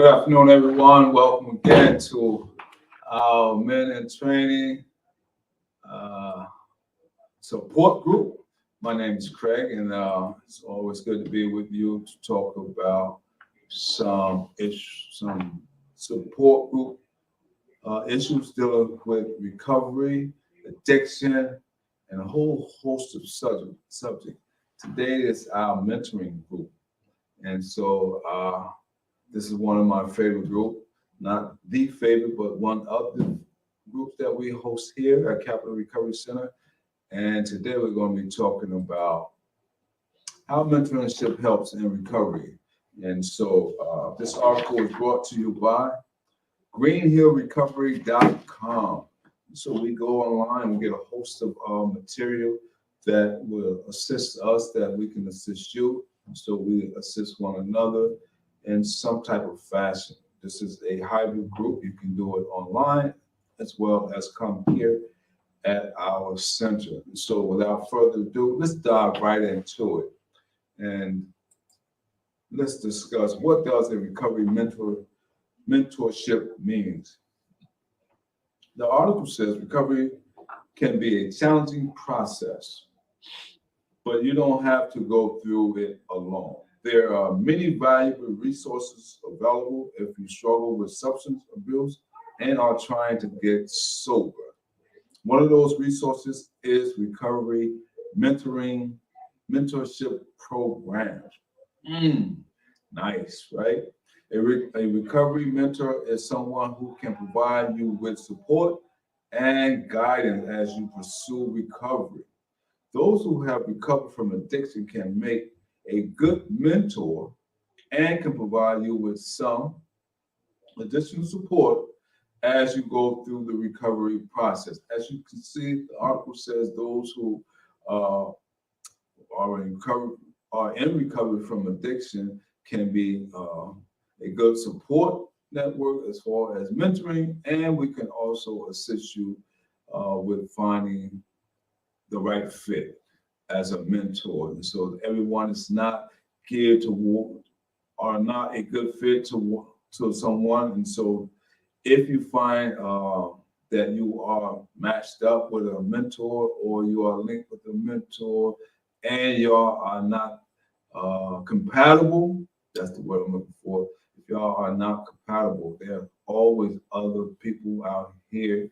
Good afternoon, everyone. Welcome again to our Men in Training uh, support group. My name is Craig, and it's always good to be with you to talk about some support group issues dealing with recovery, addiction, and a whole host of subject. Today is our mentoring group, and so this is one of my favorite groups, not the favorite, but one of the groups that we host here at Capital Recovery Center. And today we're going to be talking about how mentorship helps in recovery. And so this article is brought to you by greenhillrecovery.com. So we go online, we get a host of material that will assist us, that we can assist you. So we assist one another in some type of fashion. This is a hybrid group. You can do it online as well as come here at our center. And so without further ado, let's dive right into it. And let's discuss what does a recovery mentorship means. The article says recovery can be a challenging process, but you don't have to go through it alone. There are many valuable resources available if you struggle with substance abuse and are trying to get sober. One of those resources is recovery mentorship programs. Nice, right? A recovery mentor is someone who can provide you with support and guidance as you pursue recovery. Those who have recovered from addiction can make a good mentor and can provide you with some additional support as you go through the recovery process. As you can see, the article says those who are in recovery from addiction can be a good support network as far as mentoring, and we can also assist you with finding the right fit as a mentor. And so everyone is not geared to are not a good fit to someone. And so if you find that you are matched up with a mentor or you are linked with a mentor and y'all are not compatible, that's the word I'm looking for. If y'all are not compatible, there are always other people out here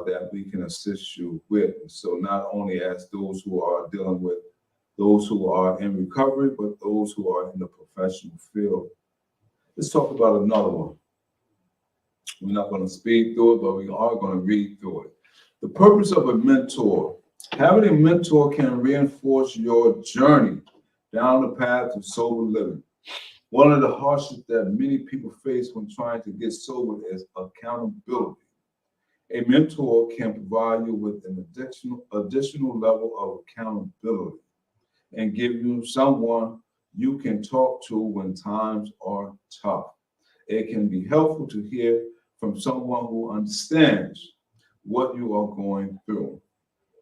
that we can assist you with. So not only as those who are dealing with those who are in recovery, but those who are in the professional field. Let's talk about another one. We're not going to speed through it, but we are going to read through it. The purpose of a mentor. Having a mentor can reinforce your journey down the path to sober living. One of the hardships that many people face when trying to get sober is accountability. A mentor can provide you with an additional level of accountability and give you someone you can talk to when times are tough. It can be helpful to hear from someone who understands what you are going through.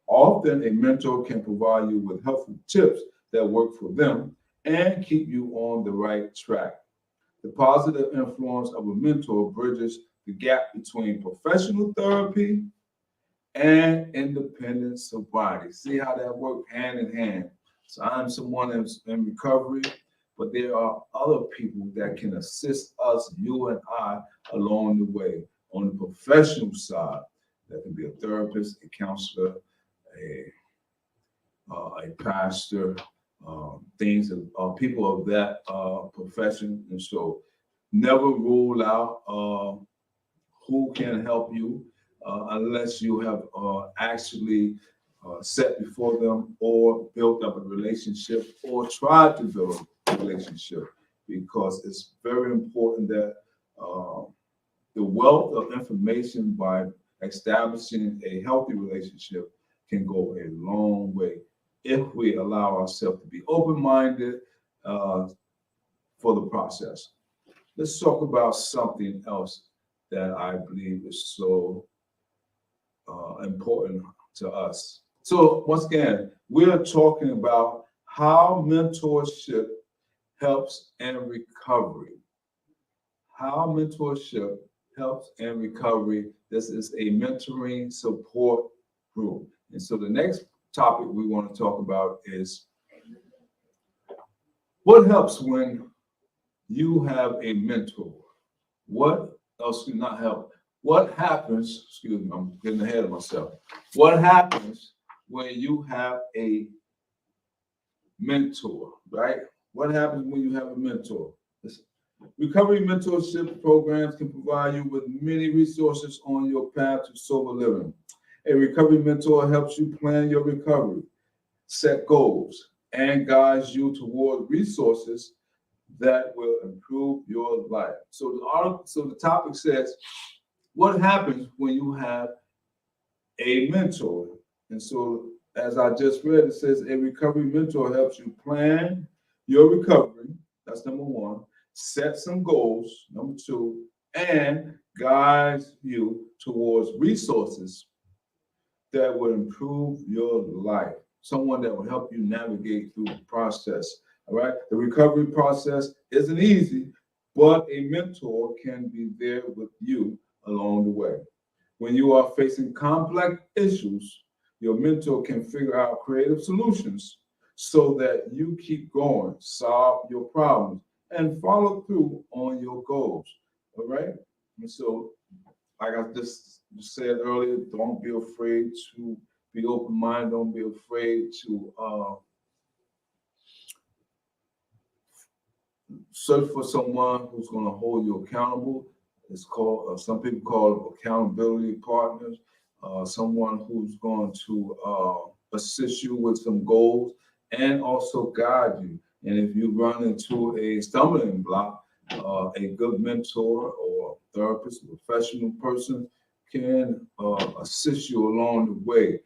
Often, a mentor can provide you with helpful tips that work for them and keep you on the right track. The positive influence of a mentor bridges the gap between professional therapy and independent sobriety. See how that works hand in hand. So I'm someone that's in recovery, but there are other people that can assist us, you and I, along the way. On the professional side, that can be a therapist, a counselor, a pastor, people of that profession. And so never rule out who can help you unless you have actually set before them or built up a relationship or tried to build a relationship, because it's very important that the wealth of information by establishing a healthy relationship can go a long way if we allow ourselves to be open-minded for the process. Let's talk about something else that I believe is so important to us. So once again, we're talking about how mentorship helps in recovery. how mentorship helps in recovery. This is a mentoring support group. And so the next topic we want to talk about is what helps when you have a mentor. What else can not help? What happens, excuse me, I'm getting ahead of myself. What happens when you have a mentor, right? What happens when you have a mentor? Recovery mentorship programs can provide you with many resources on your path to sober living. A recovery mentor helps you plan your recovery, set goals, and guides you toward resources that will improve your life. So the topic says, what happens when you have a mentor? And so, as I just read, it says a recovery mentor helps you plan your recovery. That's number one. Set some goals. Number two, and guides you towards resources that will improve your life. Someone that will help you navigate through the process. All right. The recovery process isn't easy, but a mentor can be there with you along the way. When you are facing complex issues, your mentor can figure out creative solutions so that you keep going, solve your problems, and follow through on your goals. All right. And so, like I just said earlier, don't be afraid to be open-minded. Don't be afraid to search for someone who's going to hold you accountable. It's called, some people call it accountability partners, someone who's going to assist you with some goals and also guide you. And if you run into a stumbling block, a good mentor or therapist, a professional person can assist you along the way.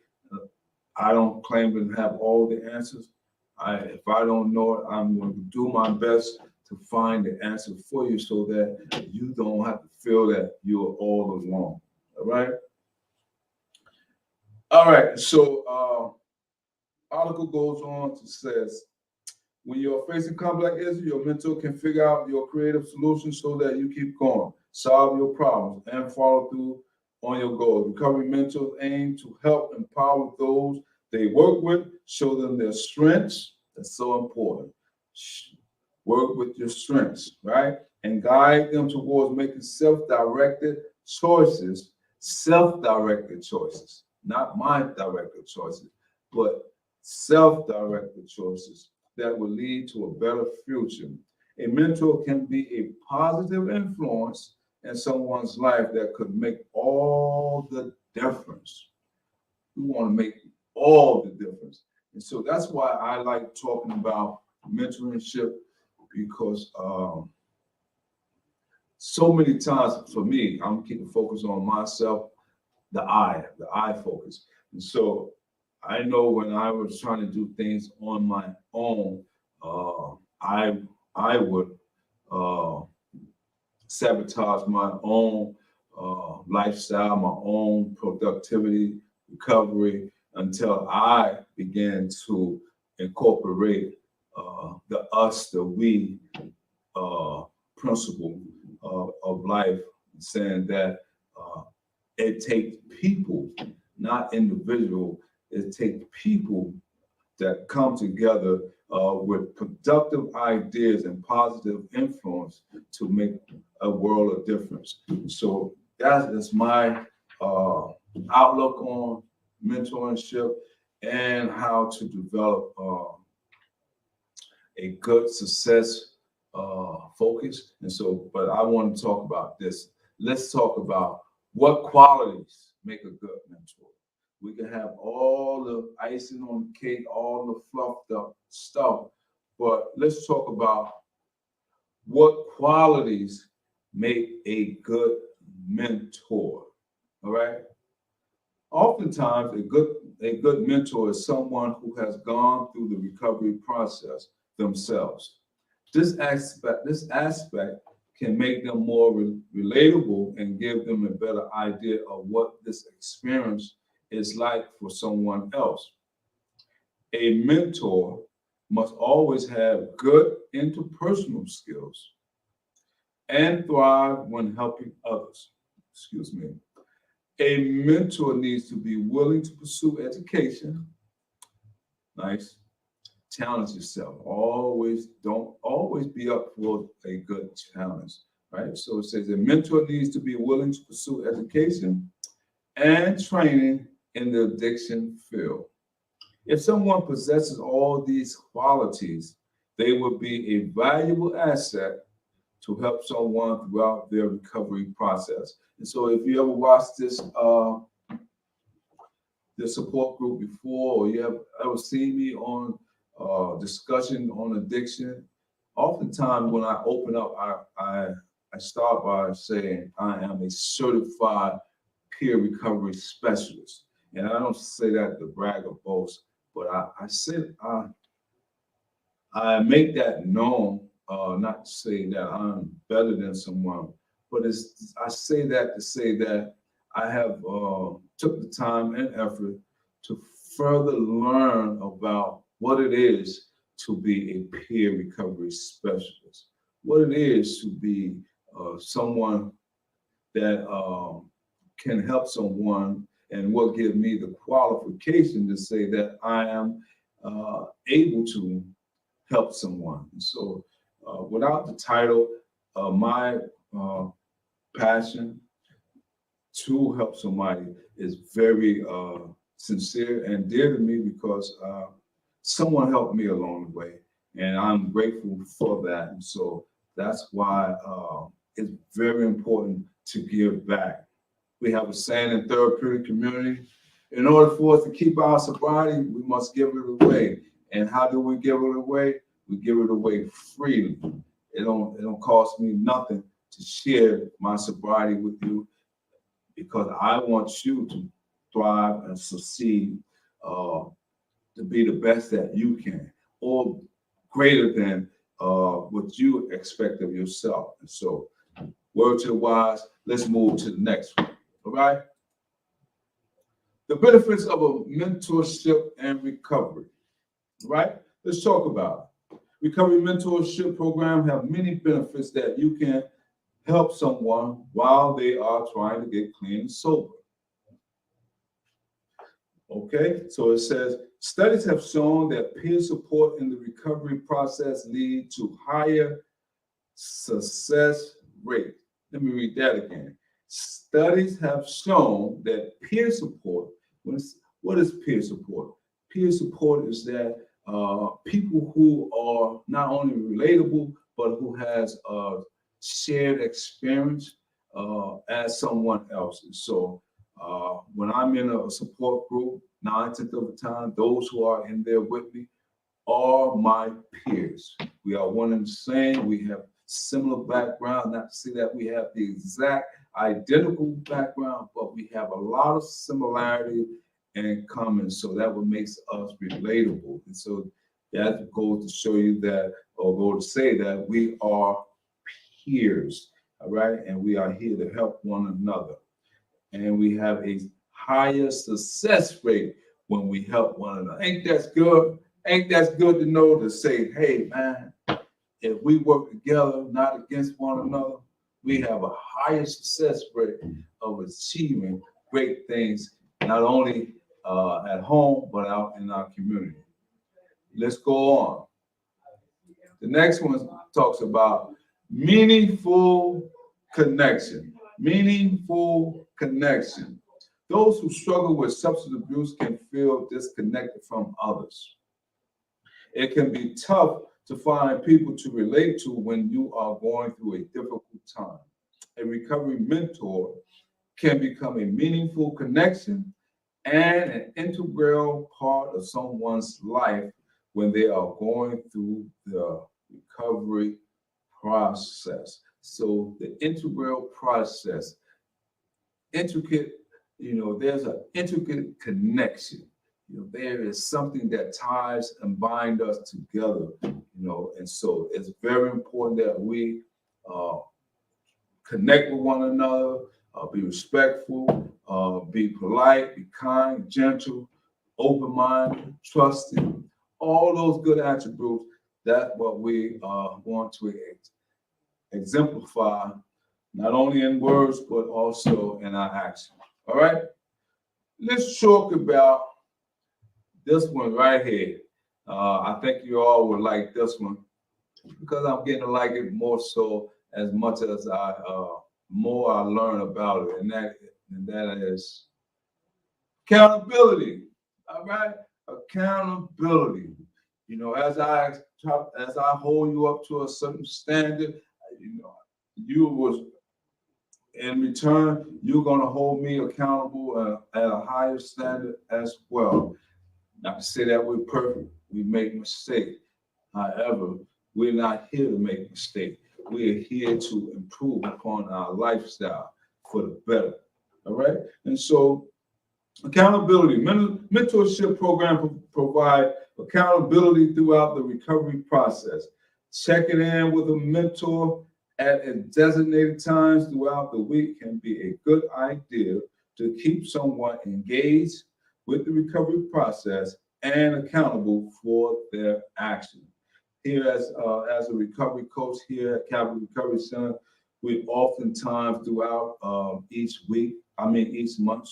I don't claim to have all the answers. If I don't know it, I'm going to do my best to find the answer for you so that you don't have to feel that you're all alone. All right. All right. So article goes on to says, when you're facing complex issues, your mentor can figure out your creative solutions so that you keep going, solve your problems, and follow through on your goals. Recovery mentors aim to help empower those they work with, show them their strengths. That's so important. Work with your strengths, right? And guide them towards making self-directed choices, not mind-directed choices, but self-directed choices that will lead to a better future. A mentor can be a positive influence in someone's life that could make all the difference. We want to make all the difference. And so that's why I like talking about mentorship, because so many times for me, I'm keeping focus on myself, the I focus. And so I know when I was trying to do things on my own, I would sabotage my own lifestyle, my own productivity, recovery, until I began to incorporate the us, the we principle of life, saying that it takes people, not individual. It takes people that come together with productive ideas and positive influence to make a world of difference. So that is my outlook on mentorship and how to develop a good success focus. And so, but I want to talk about this. Let's talk about what qualities make a good mentor. We can have all the icing on the cake, all the fluffed up stuff, but let's talk about what qualities make a good mentor. All right. Oftentimes, a good mentor is someone who has gone through the recovery process themselves. This aspect can make them more relatable and give them a better idea of what this experience is like for someone else. A mentor must always have good interpersonal skills, and thrive when helping others. Excuse me. A mentor needs to be willing to pursue education. Nice. Challenge yourself. Don't always be up for a good challenge, right? So it says a mentor needs to be willing to pursue education and training in the addiction field. If someone possesses all these qualities, they would be a valuable asset to help someone throughout their recovery process. And so if you ever watched this support group before, or you have ever seen me on discussion on addiction, oftentimes when I open up, I start by saying I am a certified peer recovery specialist. And I don't say that to brag or boast, but I make that known, not to say that I'm better than someone, but I say that to say that I have took the time and effort to further learn about what it is to be a peer recovery specialist, what it is to be someone that can help someone, and what gives me the qualification to say that I am able to help someone. And so, without the title, my passion to help somebody is very sincere and dear to me because someone helped me along the way, and I'm grateful for that. And so that's why it's very important to give back. We have a saying in therapeutic community: in order for us to keep our sobriety, we must give it away. And how do we give it away? We give it away freely. It don't cost me nothing to share my sobriety with you, because I want you to thrive and succeed, to be the best that you can, or greater than what you expect of yourself. And so, word to the wise, let's move to the next one. All right. The benefits of a mentorship and recovery. Right? Let's talk about it. Recovery mentorship program have many benefits that you can help someone while they are trying to get clean and sober. Okay, so it says studies have shown that peer support in the recovery process lead to higher success rate. Let me read that again. Studies have shown that peer support, what is peer support? Peer support is that people who are not only relatable, but who has shared experience as someone else's. So when I'm in a support group, 9/10 of the time, those who are in there with me are my peers. We are one and the same. We have similar background. Not to say that we have the exact identical background, but we have a lot of similarity in common. So that what makes us relatable. And so that goes to show you that, or go to say that we are peers, all right? And we are here to help one another. And we have a higher success rate when we help one another. Ain't that good? Ain't that good to know, to say, hey, man, if we work together, not against one another, we have a higher success rate of achieving great things, not only at home, but out in our community. Let's go on. The next one talks about meaningful connection. Meaningful connection. Those who struggle with substance abuse can feel disconnected from others. It can be tough to find people to relate to when you are going through a difficult time. A recovery mentor can become a meaningful connection and an integral part of someone's life when they are going through the recovery process. So the integral process, intricate, there's an intricate connection. There is something that ties and binds us together, and so it's very important that we connect with one another, be respectful, be polite, be kind, gentle, open-minded, trusting, all those good attributes. That's what we want to exemplify not only in words, but also in our action. All right? Let's talk about this one right here. I think you all would like this one because I'm getting to like it more so as much as more I learn about it, and that is accountability. All right, accountability. You know, as I hold you up to a certain standard, you know, you was in return, you're going to hold me accountable at a higher standard as well. Not to say that we're perfect, we make mistakes. However, we're not here to make mistakes. We're here to improve upon our lifestyle for the better. All right? And so, accountability, mentorship program provide accountability throughout the recovery process. Checking in with a mentor at designated times throughout the week can be a good idea to keep someone engaged with the recovery process and accountable for their actions. Here, as a recovery coach here at Capital Recovery Center, we oftentimes throughout each month,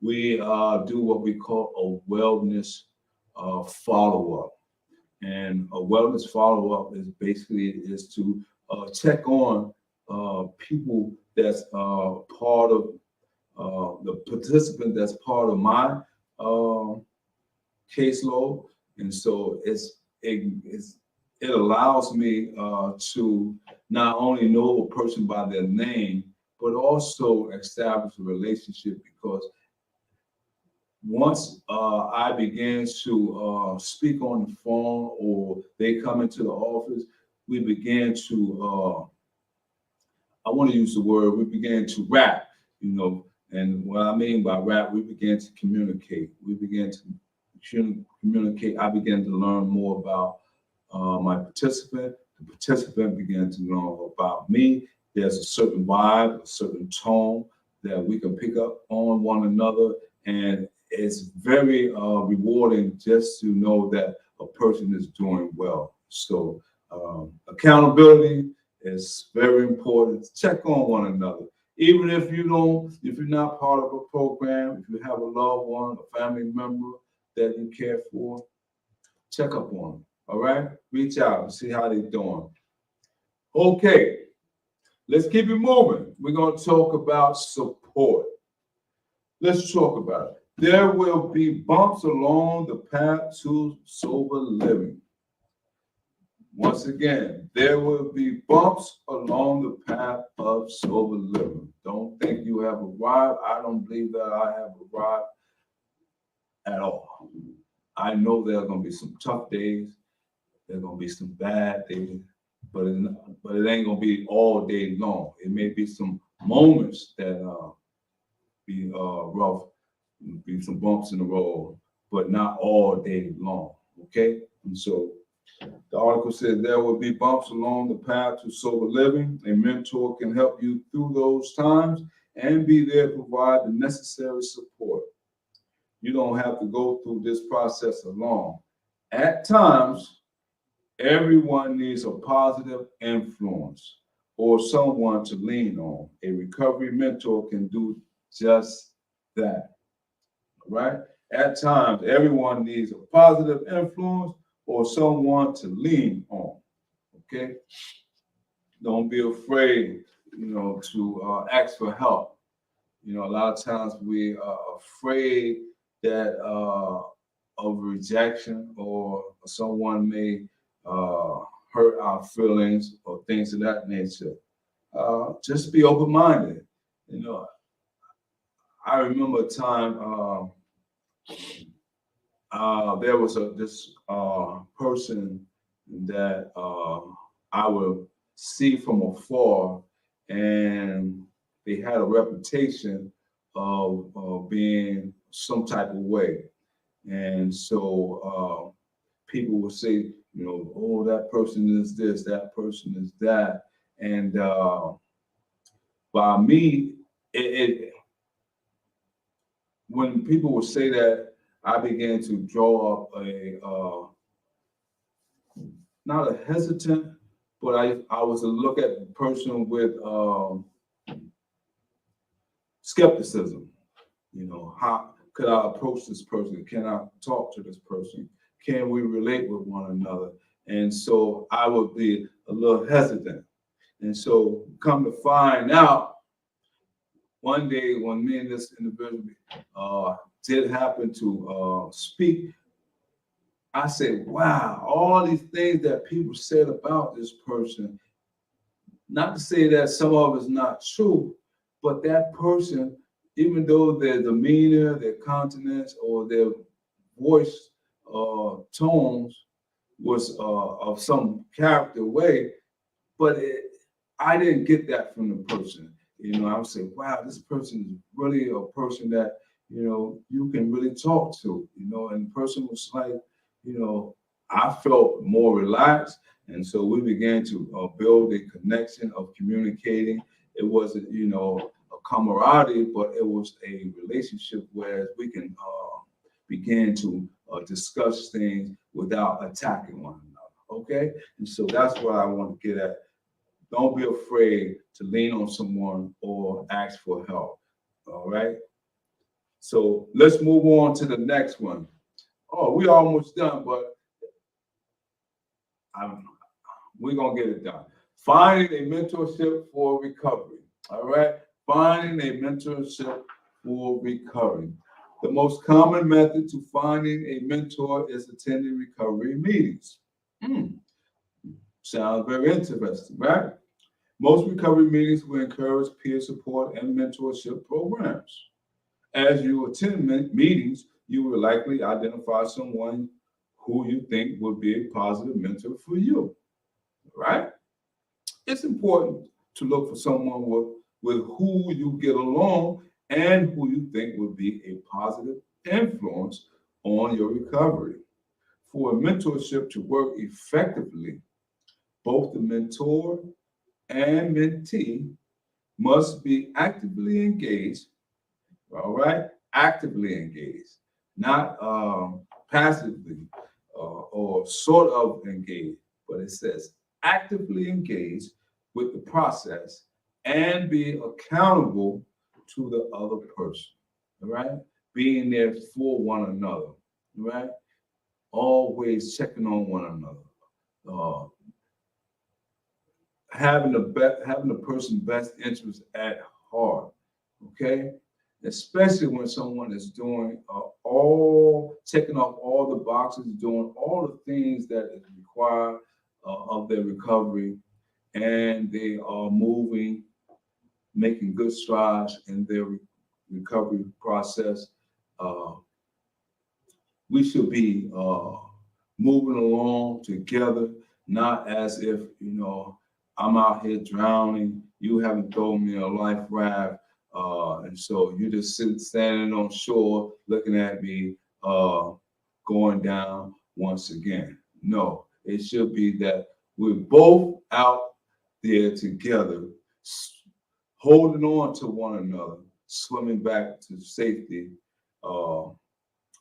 we do what we call a wellness follow-up. And a wellness follow-up is basically to check on people that's part of the participant that's part of my caseload. And so it allows me to not only know a person by their name, but also establish a relationship, because once I begin to speak on the phone or they come into the office, we begin to, I want to use the word, we began to rap, you know. And what I mean by rap, we began to communicate. We began to communicate. I began to learn more about my participant. The participant began to learn about me. There's a certain vibe, a certain tone that we can pick up on one another. And it's very rewarding just to know that a person is doing well. So accountability is very important. Check on one another. Even if you're not part of a program, if you have a loved one, a family member that you care for, check up on them. All right? Reach out and see how they're doing. Okay, let's keep it moving. We're going to talk about support. Let's talk about it. There will be bumps along the path to sober living. Once again, there will be bumps along the path of sober living. Don't think you have arrived. I don't believe that I have arrived at all. I know there are going to be some tough days. There are going to be some bad days, but it ain't going to be all day long. It may be some moments that be rough, be some bumps in the road, but not all day long. Okay, and so the article says there will be bumps along the path to sober living. A mentor can help you through those times and be there to provide the necessary support. You don't have to go through this process alone. At times, everyone needs a positive influence or someone to lean on. A recovery mentor can do just that. Right? At times, everyone needs a positive influence or someone to lean on. Okay? Don't be afraid, to ask for help. You know, a lot of times we are afraid that of rejection, or someone may hurt our feelings or things of that nature. Just be open-minded. You know, I remember a time there was this person that I would see from afar, and they had a reputation of being some type of way. And so people would say, oh, that person is this, that person is that. And by me, when people would say that, I began to draw up a not a hesitant, but I was to look at the person with skepticism. You know, how could I approach this person? Can I talk to this person? Can we relate with one another? And so I would be a little hesitant. And so come to find out, one day when me and this individual did happen to speak, I said, wow, all these things that people said about this person, not to say that some of it's not true, but that person, even though their demeanor, their countenance, or their voice tones was of some character way, but I didn't get that from the person. You know, I would say, wow, this person is really a person that, you know, you can really talk to, you know, and the person was like, you know, I felt more relaxed. And so we began to build a connection of communicating. It wasn't, you know, a camaraderie, but it was a relationship where we can begin to discuss things without attacking one another. Okay. And so that's what I want to get at. Don't be afraid to lean on someone or ask for help. All right. So let's move on to the next one. Oh, we almost done, but we're gonna get it done. Finding a mentorship for recovery. All right. Finding a mentorship for recovery. The most common method to finding a mentor is attending recovery meetings. Sounds very interesting, right? Most recovery meetings will encourage peer support and mentorship programs. As you attend meetings, you will likely identify someone who you think would be a positive mentor for you, right? It's important to look for someone with who you get along and who you think would be a positive influence on your recovery. For a mentorship to work effectively, both the mentor and mentee must be actively engaged, all right? Actively engaged, not passively or sort of engaged, but it says actively engaged with the process and be accountable to the other person, all right? Being there for one another, all right? Always checking on one another. Uh, having the person's best interest at heart, okay? Especially when someone is doing all checking off all the boxes, doing all the things that is required of their recovery, and they are moving, making good strides in their recovery process. Uh, we should be moving along together, not as if, you know, I'm out here drowning, you haven't thrown me a life raft, and so you just standing on shore looking at me going down once again. No, it should be that we're both out there together, holding on to one another, swimming back to safety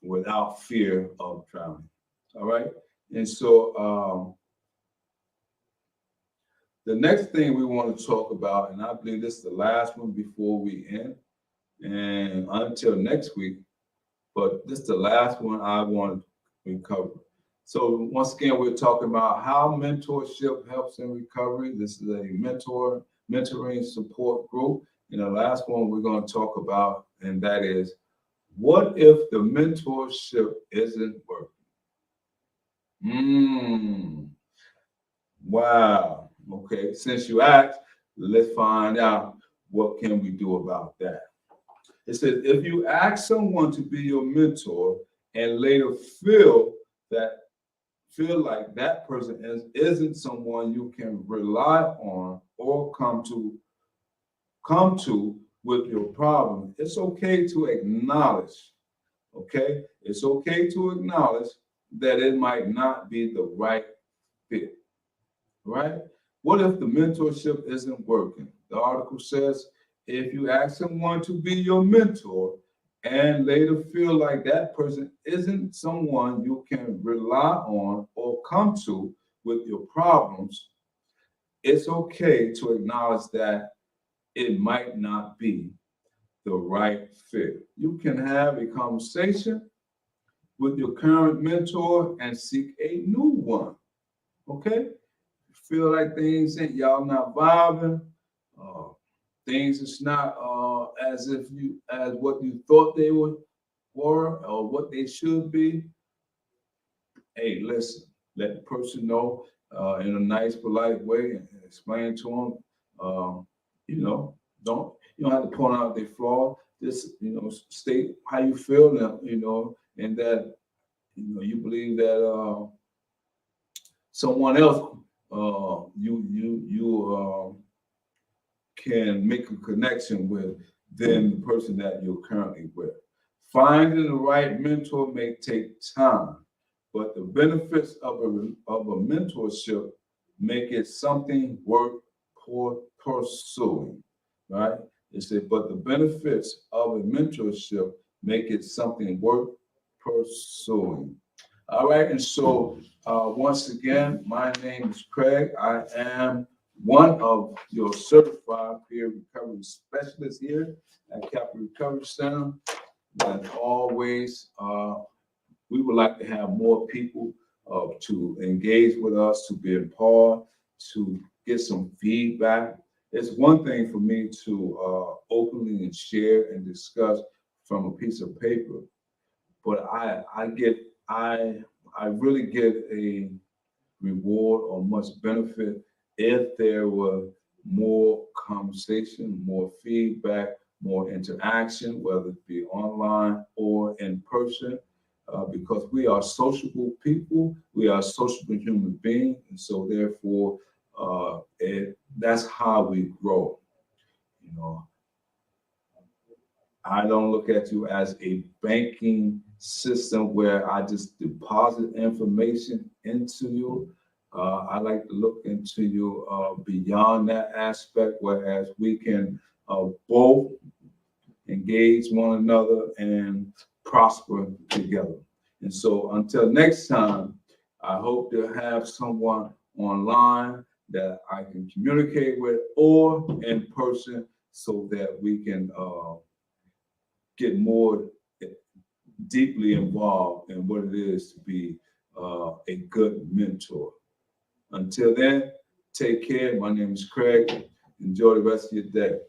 without fear of drowning. All right. And so the next thing we want to talk about, and I believe this is the last one before we end, and until next week, but this is the last one I want to cover. So once again, we're talking about how mentorship helps in recovery. This is a mentoring support group. And the last one we're going to talk about, and that is, what if the mentorship isn't working? Wow. Okay. Since you asked, let's find out what can we do about that. It says, if you ask someone to be your mentor and later feel like that person isn't someone you can rely on or come to with your problem, it's okay to acknowledge. Okay, it's okay to acknowledge that it might not be the right fit. Right? What if the mentorship isn't working? The article says, if you ask someone to be your mentor and later feel like that person isn't someone you can rely on or come to with your problems, it's okay to acknowledge that it might not be the right fit. You can have a conversation with your current mentor and seek a new one. Okay? Feel like things ain't y'all not vibing, uh, things is not as if you as what you thought they were or what they should be. Hey, listen, let the person know in a nice, polite way and explain to them. You know, don't you don't have to point out their flaw. Just state how you feel now. And that you believe that someone else you can make a connection with than the person that you're currently with. Finding the right mentor may take time, but the benefits of a mentorship make it something worth pursuing, right? It said, but the benefits of a mentorship make it something worth pursuing. All right, and so once again, my name is Craig. I am one of your certified peer recovery specialists here at Capital Recovery Center. As always, we would like to have more people to engage with us, to be empowered, to get some feedback. It's one thing for me to openly and share and discuss from a piece of paper, but I really get a reward or much benefit if there were more conversation, more feedback, more interaction, whether it be online or in person, because we are sociable people, we are sociable human beings, and so therefore, that's how we grow. You know, I don't look at you as a banking system where I just deposit information into you. I like to look into you beyond that aspect, whereas we can both engage one another and prosper together. And so until next time, I hope to have someone online that I can communicate with or in person so that we can get more deeply involved in what it is to be a good mentor. Until then, take care. My name is Craig. Enjoy the rest of your day.